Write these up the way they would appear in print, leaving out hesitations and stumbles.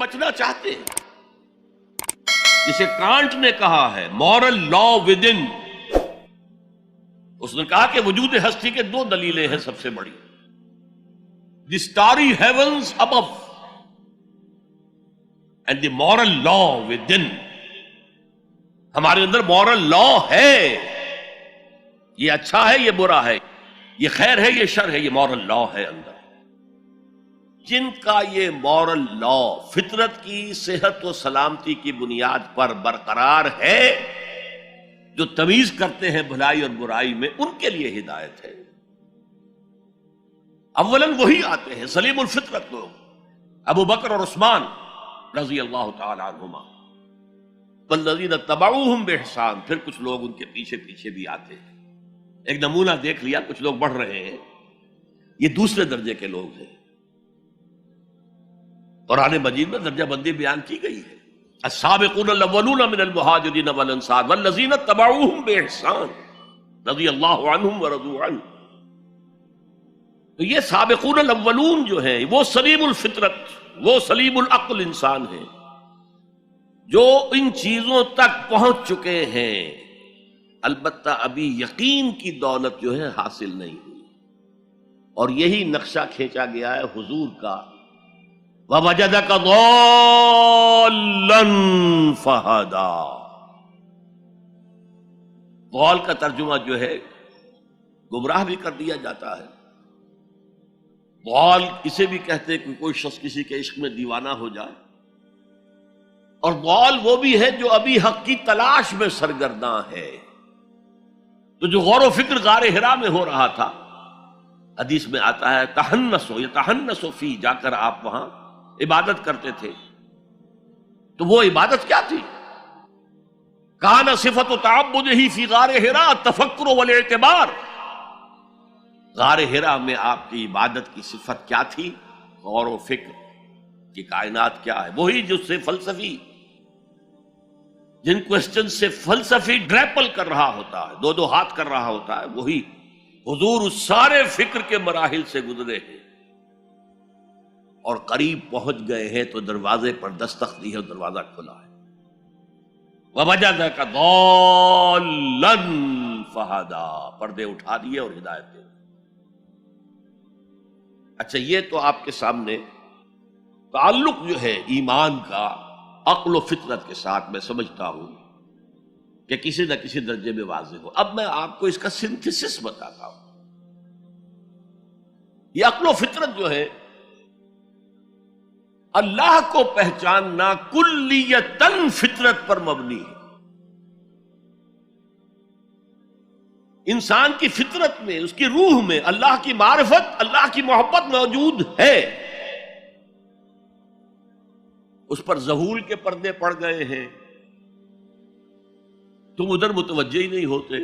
بچنا چاہتے ہیں، جسے کانٹ نے کہا ہے مورل لا ود ان. اس نے کہا کہ وجود ہستی کے دو دلیلیں ہیں سب سے بڑی: the starry heavens above and the moral law within. ہمارے اندر مورل لا ہے، یہ اچھا ہے یہ برا ہے، یہ خیر ہے یہ شر ہے، یہ مورل لا ہے اندر. جن کا یہ مورل لا فطرت کی صحت و سلامتی کی بنیاد پر برقرار ہے، جو تمیز کرتے ہیں بھلائی اور برائی میں، ان کے لیے ہدایت ہے. اولاً وہی آتے ہیں سلیم الفطرت لوگ، ابو بکر اور عثمان رضی اللہ تعالی عنہما، والذین تبعوہم بإحسان. پھر کچھ لوگ ان کے پیچھے پیچھے بھی آتے ہیں. ایک نمونہ دیکھ لیا، کچھ لوگ بڑھ رہے ہیں، یہ دوسرے درجے کے لوگ ہیں. قرآن مجید میں درجہ بندی بیان کی گئی ہے: السابقون الاولون من المہاجرین والانصار والذین تبعوہم بإحسان رضی اللہ عنہم ورضوا عنہ. تو یہ سابقون الاولون جو ہیں وہ سلیم الفطرت، وہ سلیم العقل انسان ہیں جو ان چیزوں تک پہنچ چکے ہیں، البتہ ابھی یقین کی دولت جو ہے حاصل نہیں ہوئی. اور یہی نقشہ کھینچا گیا ہے حضور کا: وَوَجَدَكَ ضَالًّا فَهَدَىٰ. ضال کا ترجمہ جو ہے گمراہ بھی کر دیا جاتا ہے. ضال اسے بھی کہتے ہیں کہ کوئی شخص کسی کے عشق میں دیوانہ ہو جائے. اور ضال وہ بھی ہے جو ابھی حق کی تلاش میں سرگرداں ہے. تو جو غور و فکر غار حرا میں ہو رہا تھا، حدیث میں آتا ہے تحنسو یتحنسو فی، جا کر آپ وہاں عبادت کرتے تھے. تو وہ عبادت کیا تھی؟ کان صفت تعبدہ فی غار حرا التفکر والاعتبار. غار حرا میں آپ کی عبادت کی صفت کیا تھی؟ غور و فکر کہ کائنات کیا ہے. وہی جو سے فلسفی، جن کوسچن سے فلسفی ڈریپل کر رہا ہوتا ہے، دو دو ہاتھ کر رہا ہوتا ہے، وہی حضور اس سارے فکر کے مراحل سے گزرے ہیں اور قریب پہنچ گئے ہیں. تو دروازے پر دستک دی ہے، دروازہ کھلا ہے. وَوَجَدَكَ ضَالًّا فَهَدَىٰ. پردے اٹھا دیے اور ہدایت دے. اچھا، یہ تو آپ کے سامنے تعلق جو ہے ایمان کا عقل و فطرت کے ساتھ میں سمجھتا ہوں کہ کسی نہ کسی درجے میں واضح ہو. اب میں آپ کو اس کا سنتھسس بتاتا ہوں. یہ عقل و فطرت جو ہے اللہ کو پہچاننا کلیتاً فطرت پر مبنی ہے. انسان کی فطرت میں، اس کی روح میں اللہ کی معرفت، اللہ کی محبت موجود ہے. اس پر ظہول کے پردے پڑ گئے ہیں، تم ادھر متوجہ ہی نہیں ہوتے.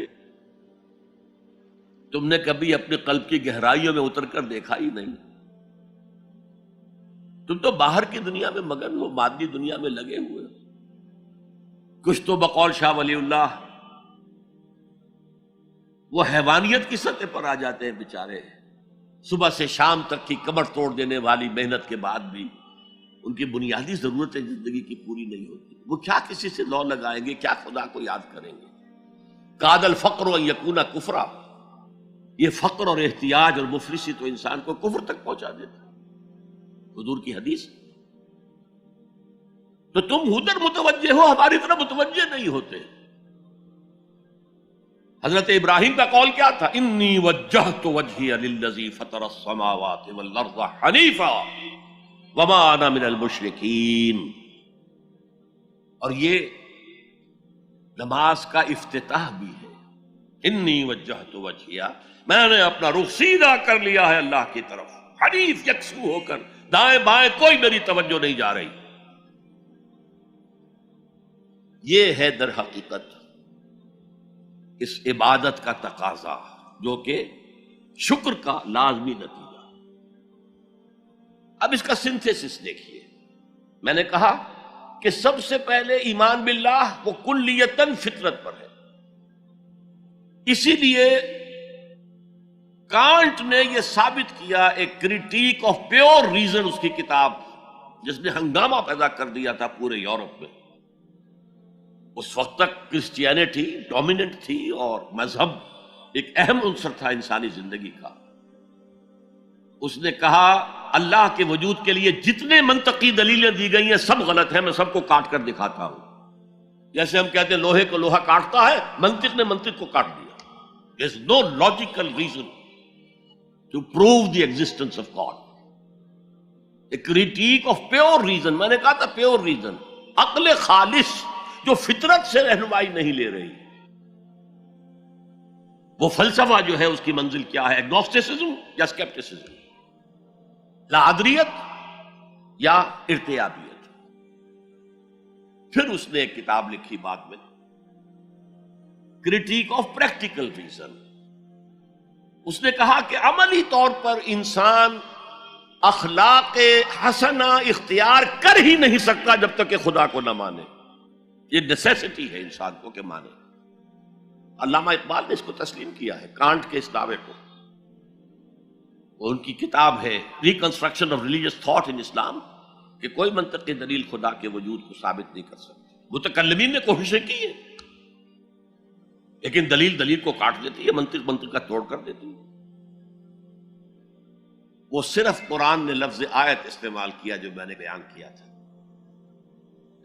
تم نے کبھی اپنے قلب کی گہرائیوں میں اتر کر دیکھا ہی نہیں. تم تو باہر کی دنیا میں مگن ہو، مادی دنیا میں لگے ہوئے. کچھ تو بقول شاہ ولی اللہ وہ حیوانیت کی سطح پر آ جاتے ہیں بیچارے. صبح سے شام تک کی کمر توڑ دینے والی محنت کے بعد بھی ان کی بنیادی ضرورتیں زندگی کی پوری نہیں ہوتی. وہ کیا کسی سے لو لگائیں گے، کیا خدا کو یاد کریں گے. کاد الفقر ان یکون کفرا. یہ فقر اور احتیاج اور مفلسی تو انسان کو کفر تک پہنچا دیتا ہے. حضور کی حدیث. تو تم ادھر متوجہ ہو، ہماری طرح متوجہ نہیں ہوتے. حضرت ابراہیم کا قول کیا تھا؟ انی وجہت وجہی للذی فطر السماوات والارض حنیفا وما انا من المشرکین. اور یہ نماز کا افتتاح بھی ہے. انی وجہت وجہی، میں نے اپنا رخ سیدھا کر لیا ہے اللہ کی طرف، حنیف یکسو ہو کر، دائیں بائیں کوئی میری توجہ نہیں جا رہی. یہ ہے در حقیقت اس عبادت کا تقاضا، جو کہ شکر کا لازمی نتیجہ. اب اس کا سنتھیسس دیکھیے. میں نے کہا کہ سب سے پہلے ایمان باللہ وہ کلیتاً فطرت پر ہے. اسی لیے کانٹ نے یہ ثابت کیا، ایک کریٹیک آف پیور ریزن اس کی کتاب جس نے ہنگامہ پیدا کر دیا تھا پورے یورپ میں. اس وقت تک کرسچینٹی ڈومیننٹ تھی اور مذہب ایک اہم عنصر تھا انسانی زندگی کا. اس نے کہا اللہ کے وجود کے لیے جتنے منطقی دلیلیں دی گئی ہیں سب غلط ہیں، میں سب کو کاٹ کر دکھاتا ہوں. جیسے ہم کہتے ہیں لوہے کو لوہا کاٹتا ہے، منطق نے منطق کو کاٹ دیا. There is no logical reason to prove the existence of God. A critique of pure reason، میں نے کہا تھا پیور ریزن، عقل خالص جو فطرت سے رہنمائی نہیں لے رہی. وہ فلسفہ جو ہے اس کی منزل کیا ہے؟ ایگنوسٹسزم یا اسکیپٹسزم، لادریت یا ارتیابیت. پھر اس نے ایک کتاب لکھی بعد میں، کرٹیک آف پریکٹیکل ریزن. اس نے کہا کہ عملی طور پر انسان اخلاق حسنہ اختیار کر ہی نہیں سکتا جب تک کہ خدا کو نہ مانے. یہ نیسیسٹی ہے انسان کو کہ مانے. علامہ اقبال نے اس کو تسلیم کیا ہے، کانٹ کے اس دعوے کو. وہ ان کی کتاب ہے reconstruction of religious thought in Islam, کہ کوئی منطقی دلیل خدا کے وجود کو ثابت نہیں کر سکتی. متکلمین نے کوششیں کی ہیں لیکن دلیل دلیل کو کاٹ دیتی ہے، منطق منطق کا توڑ کر دیتی ہے. وہ صرف قرآن نے لفظ آیت استعمال کیا جو میں نے بیان کیا تھا.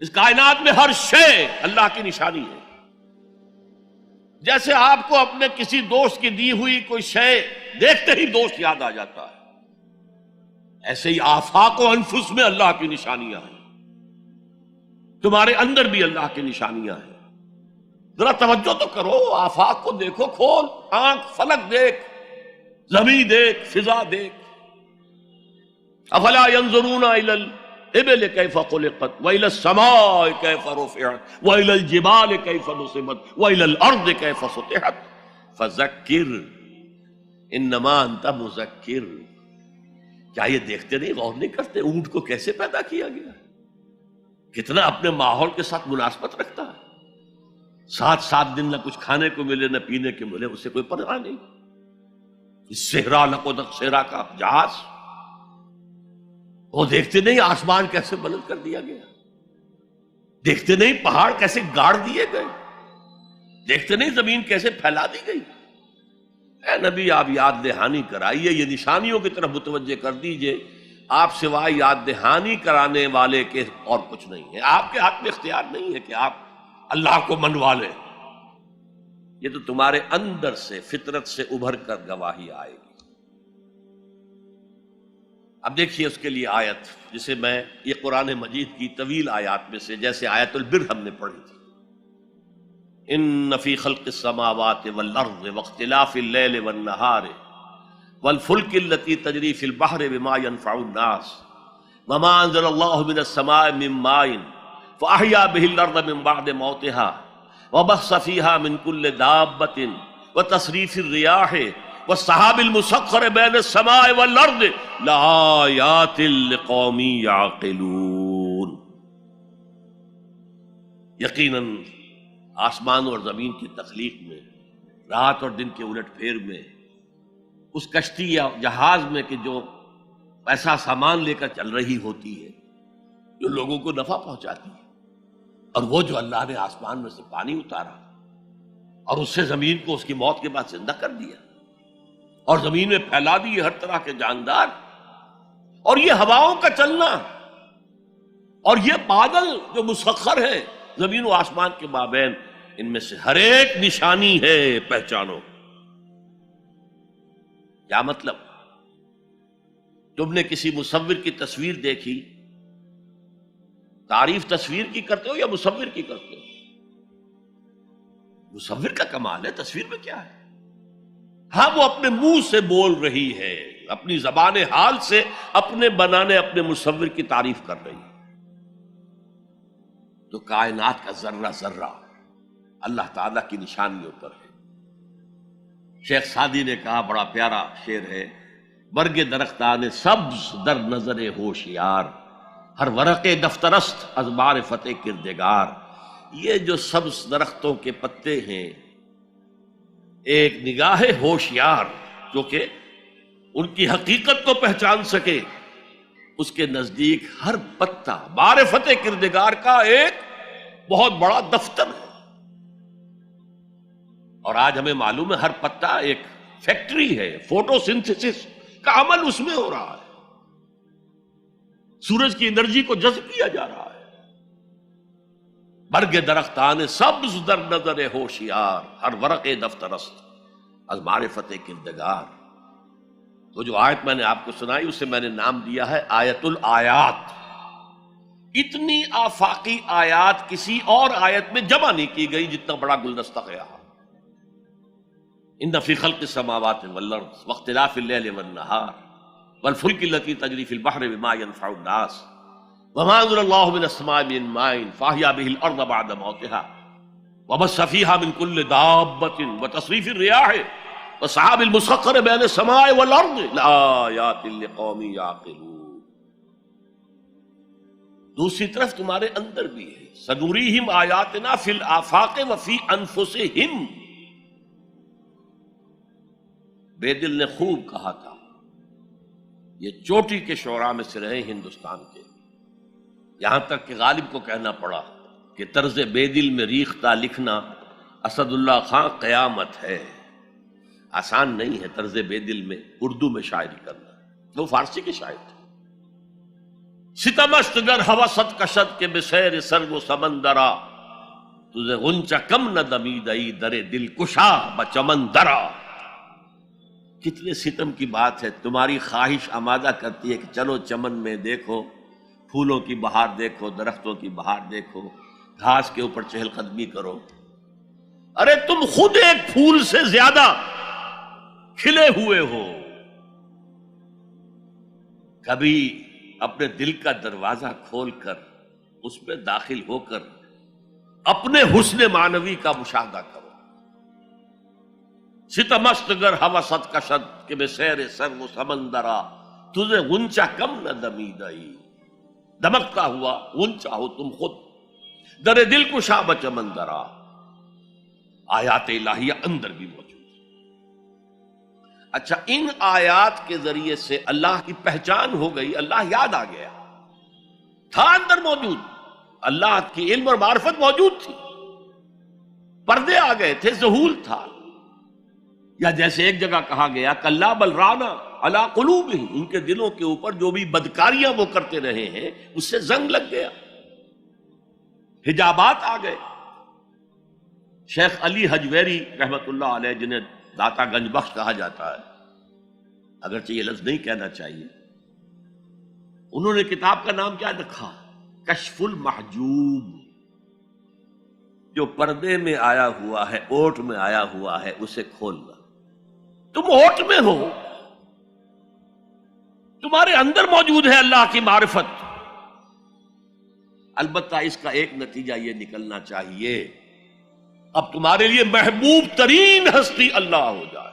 اس کائنات میں ہر شے اللہ کی نشانی ہے. جیسے آپ کو اپنے کسی دوست کی دی ہوئی کوئی شے دیکھتے ہی دوست یاد آ جاتا ہے، ایسے ہی آفاق و انفس میں اللہ کی نشانیاں ہیں. تمہارے اندر بھی اللہ کی نشانیاں ہیں. ذرا توجہ تو کرو، آفاق کو دیکھو، کھول آنکھ، فلک دیکھ، زمین دیکھ، فضا دیکھ. افلا ينظرون الى الابل كيف خلقت والى السماء كيف رفعت والى الجبال كيف نصبت والى الارض كيف سطحت فذكر انما انت مذکر. کیا یہ دیکھتے نہیں، غور نہیں کرتے اونٹ کو کیسے پیدا کیا گیا، کتنا اپنے ماحول کے ساتھ مناسبت رکھتا ہے. 7 دن نہ کچھ کھانے کو ملے نہ پینے کے ملے، اسے کوئی پرواہ نہیں. صحرا لقد صحرا کا جہاز وہ دیکھتے نہیں آسمان کیسے بلند کر دیا گیا، دیکھتے نہیں پہاڑ کیسے گاڑ دیے گئے، دیکھتے نہیں زمین کیسے پھیلا دی گئی. اے نبی آپ یاد دہانی کرائیے، یہ نشانیوں کی طرف متوجہ کر دیجئے. آپ سوائے یاد دہانی کرانے والے کے اور کچھ نہیں ہے. آپ کے ہاتھ میں اختیار نہیں ہے کہ آپ اللہ کو منوا لیں. یہ تو تمہارے اندر سے فطرت سے ابھر کر گواہی آئے گی. اب دیکھیے اس کے لیے آیت، جسے میں یہ قرآن مجید کی طویل آیات میں سے، جیسے آیت البر ہم نے پڑھی تھی، ان فی خلق السماوات والارض واختلاف اللیل والنہار والفلک التي تجری فی البحر بما ينفع الناس وما انزل اللہ من السماء من ماء فاحیا به الارض من بعد موتها وبث فیہا من کل دابۃ وتصریف الریاح والسحاب المسخر بین السماء والارض لآیات لقوم یعقلون. یقیناً آسمان اور زمین کی تخلیق میں، رات اور دن کے الٹ پھیر میں، اس کشتی یا جہاز میں کہ جو ایسا سامان لے کر چل رہی ہوتی ہے جو لوگوں کو نفع پہنچاتی ہے، اور وہ جو اللہ نے آسمان میں سے پانی اتارا اور اس سے زمین کو اس کی موت کے بعد زندہ کر دیا اور زمین میں پھیلا دیے ہر طرح کے جاندار، اور یہ ہواؤں کا چلنا اور یہ بادل جو مسخر ہے زمین و آسمان کے مابین، ان میں سے ہر ایک نشانی ہے، پہچانو. کیا مطلب؟ تم نے کسی مصور کی تصویر دیکھی، تعریف تصویر کی کرتے ہو یا مصور کی کرتے ہو؟ مصور کا کمال ہے، تصویر میں کیا ہے؟ ہاں وہ اپنے منہ سے بول رہی ہے، اپنی زبان حال سے اپنے بنانے اپنے مصور کی تعریف کر رہی ہے. تو کائنات کا ذرہ ذرہ اللہ تعالیٰ کی نشانیوں پر ہے. شیخ سعدی نے کہا، بڑا پیارا شعر ہے، برگ درختان سبز در نظر ہوشیار ہر ورق دفترست از معرفت کردگار. یہ جو سبز درختوں کے پتے ہیں، ایک نگاہ ہوشیار جو کہ ان کی حقیقت کو پہچان سکے، اس کے نزدیک ہر پتا معرفت کردگار کا ایک بہت بڑا دفتر ہے. اور آج ہمیں معلوم ہے ہر پتا ایک فیکٹری ہے، فوٹو سنتھسس کا عمل اس میں ہو رہا ہے، سورج کی انرجی کو جذب کیا جا رہا ہے. برگ درختان سبز در نظر ہوشیار، ہر ورق دفتر است از معرفت کردگار. تو جو آیت میں نے آپ کو سنائی اسے میں نے نام دیا ہے آیت الآیات. اتنی آفاقی آیات کسی اور آیت میں جمع نہیں کی گئی جتنا بڑا گلدستہ ہے. ان فی خلق السماوات والارض واختلاف اللیل والنہار والفلک التي تجری فی البحر بما ينفع الناس وما انزل اللہ من السماء من ماء فاحیا به الارض بعد موتها وبث فیہا من کل دابۃ وتصریف الرياح والسحاب المسخر بین السماء والارض لآیات لقوم یعقلون. دوسری طرف تمہارے اندر بھی ہے سنوریہم آیاتنا فی الآفاق وفی انفسہم. بے دل نے خوب کہا تھا، یہ چوٹی کے شعراء میں سے رہے ہندوستان کے، یہاں تک کہ غالب کو کہنا پڑا کہ طرز بے دل میں ریختہ لکھنا اسد اللہ خان قیامت ہے. آسان نہیں ہے طرز بے دل میں اردو میں شاعری کرنا، وہ فارسی کے شاعر تھے. ستمست گر ہوست کشد کے بسیر سر و سمندرا تجھے غنچہ کم نہ دمیدئی در دل کشا بچمن درا. کتنے ستم کی بات ہے، تمہاری خواہش آمادہ کرتی ہے کہ چلو چمن میں دیکھو، پھولوں کی بہار دیکھو، درختوں کی بہار دیکھو، گھاس کے اوپر چہل قدمی کرو. ارے تم خود ایک پھول سے زیادہ کھلے ہوئے ہو. کبھی اپنے دل کا دروازہ کھول کر اس میں داخل ہو کر اپنے حسن معنوی کا مشاہدہ کرو. ستمست گر ہوست کشد کہ بے سیر سر و سمندرا تجھے غنچہ کم نہ دمیدئی. دمکتا ہوا غنچہ ہو تم خود در دل کشا بچمندرا. آیات الہیہ اندر بھی موجود ہے. اچھا، ان آیات کے ذریعے سے اللہ کی پہچان ہو گئی، اللہ یاد آ گیا، تھا اندر موجود، اللہ کی علم اور معرفت موجود تھی، پردے آ گئے تھے، ظہور تھا. یا جیسے ایک جگہ کہا گیا کلا بل رانا علی قلوبہم، ان کے دلوں کے اوپر جو بھی بدکاریاں وہ کرتے رہے ہیں اس سے زنگ لگ گیا، حجابات آ گئے. شیخ علی حجویری رحمت اللہ علیہ، جنہیں داتا گنج بخش کہا جاتا ہے، اگرچہ یہ لفظ نہیں کہنا چاہیے، انہوں نے کتاب کا نام کیا رکھا؟ کشف المحجوب. جو پردے میں آیا ہوا ہے، اوٹ میں آیا ہوا ہے، اسے کھولنا. تم اوٹ میں ہو، تمہارے اندر موجود ہے اللہ کی معرفت. البتہ اس کا ایک نتیجہ یہ نکلنا چاہیے اب تمہارے لیے محبوب ترین ہستی اللہ ہو جائے.